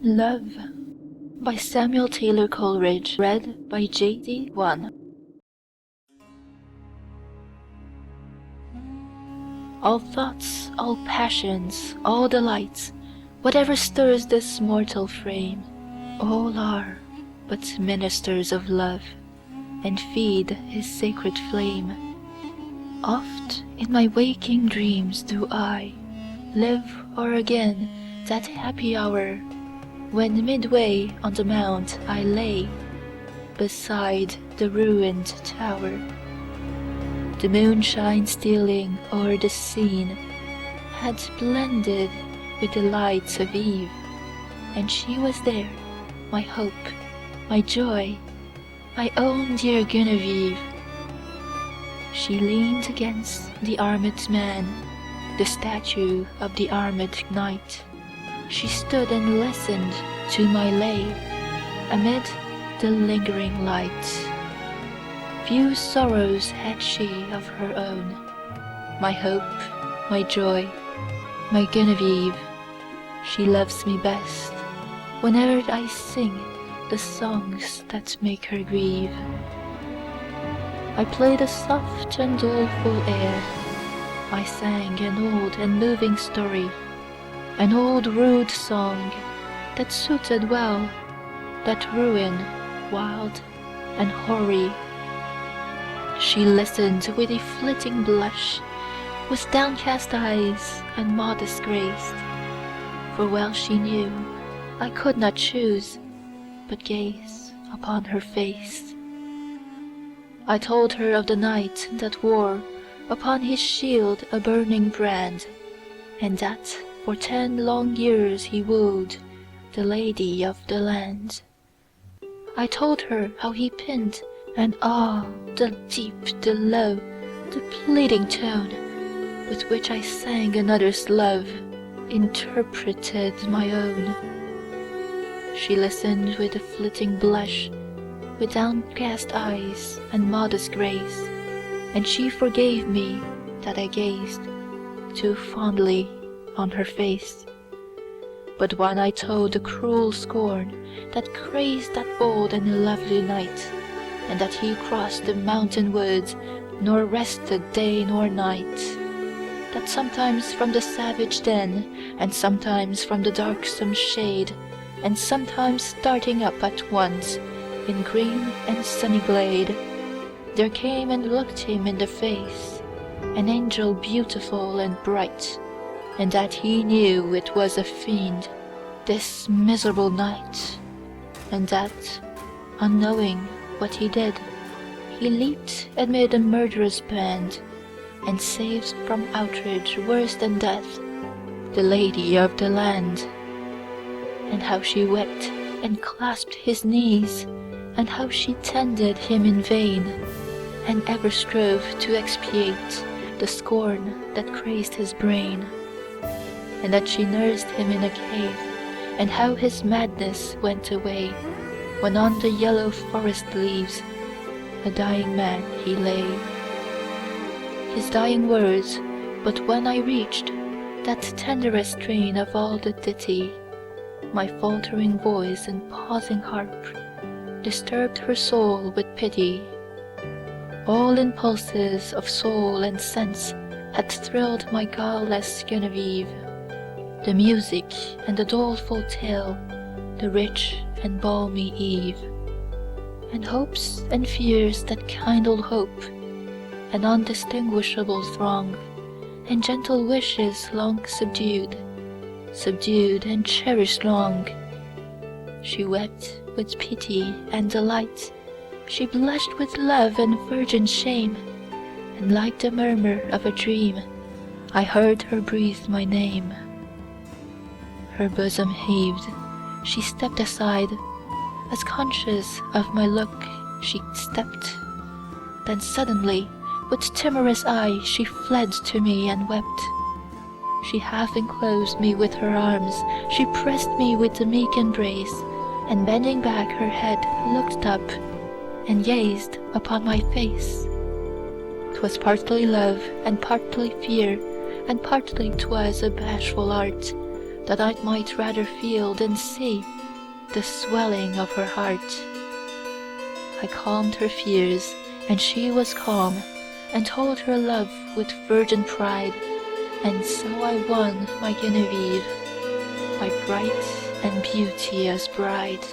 Love by Samuel Taylor Coleridge, read by J.C.G. All thoughts, all passions, all delights, whatever stirs this mortal frame, all are but ministers of love, and feed his sacred flame. Oft in my waking dreams do I live o'er again that happy hour, when midway on the mount I lay, beside the ruined tower. The moonshine stealing o'er the scene had blended with the lights of eve, and she was there, my hope, my joy, my own dear Genevieve. She leaned against the armed man, the statue of the armed knight. She stood and listened to my lay, amid the lingering light. Few sorrows had she of her own, my hope, my joy, my Genevieve. She loves me best whene'er I sing the songs that make her grieve. I played a soft and doleful air, I sang an old and moving story, an old rude song that suited well that ruin wild and hoary. She listened with a flitting blush, with downcast eyes and modest grace, for well she knew I could not choose but gaze upon her face. I told her of the knight that wore upon his shield a burning brand, and that for 10 long years he wooed the lady of the land. I told her how he pinned, and the deep, the low, the pleading tone with which I sang another's love interpreted my own. She listened with a flitting blush, with downcast eyes and modest grace, and she forgave me that I gazed too fondly on her face. But when I told the cruel scorn that crazed that bold and lovely knight, and that he crossed the mountain woods, nor rested day nor night, that sometimes from the savage den, and sometimes from the darksome shade, and sometimes starting up at once in green and sunny glade, there came and looked him in the face an angel beautiful and bright, and that he knew it was a fiend, this miserable knight, and that, unknowing what he did, he leaped amid a murderous band, and saved from outrage worse than death the lady of the land. And how she wept and clasped his knees, and how she tended him in vain, and ever strove to expiate the scorn that crazed his brain, and that she nursed him in a cave, and how his madness went away when on the yellow forest leaves a dying man he lay. His dying words, but when I reached that tenderest strain of all the ditty, my faltering voice and pausing harp disturbed her soul with pity. All impulses of soul and sense had thrilled my guileless Genevieve, the music and the doleful tale, the rich and balmy eve, and hopes and fears that kindled hope, an undistinguishable throng, and gentle wishes long subdued and cherished long. She wept with pity and delight, she blushed with love and virgin shame, and like the murmur of a dream, I heard her breathe my name. Her bosom heaved, she stepped aside, as conscious of my look she stepped. Then suddenly, with timorous eye, she fled to me and wept. She half enclosed me with her arms, she pressed me with a meek embrace, and bending back her head looked up, and gazed upon my face. 'Twas partly love, and partly fear, and partly 'twas a bashful art, that I might rather feel than see the swelling of her heart. I calmed her fears, and she was calm, and told her love with virgin pride, and so I won my Genevieve, my bright and beauteous bride.